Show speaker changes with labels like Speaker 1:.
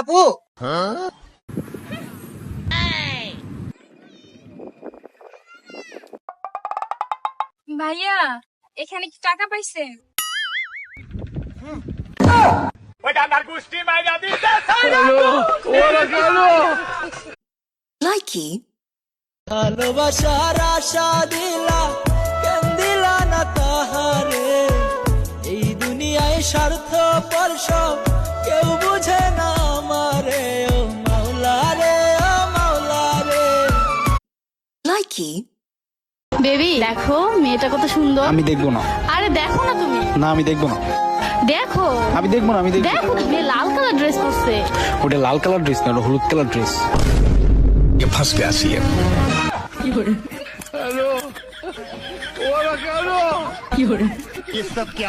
Speaker 1: আপু?
Speaker 2: ভাইয়া, এখানে কি টাকা পাইছেন?
Speaker 3: লাইকি
Speaker 4: ভালোবাসার আশা দিলা কেন দিলা না তাহারে, এই দুনিয়ায় স্বার্থ পরশ কেউ বুঝে না আমারে, ও মাওলা রে, ও মাওলা রে।
Speaker 3: লাইকি
Speaker 5: বেবি দেখো মেয়েটা কত সুন্দর।
Speaker 6: আমি দেখবো না।
Speaker 5: আরে দেখো না তুমি।
Speaker 6: না আমি দেখবো না।
Speaker 5: দেখো
Speaker 6: আমি দেখবো না। আমি দেখবো।
Speaker 5: দেখো মেয়ে লাল কালার ড্রেস পরছে।
Speaker 6: ওটা লাল কালার ড্রেস না, ওটা হলুদ কালার ড্রেস।
Speaker 7: फंस गया सीएम।
Speaker 6: हेलो,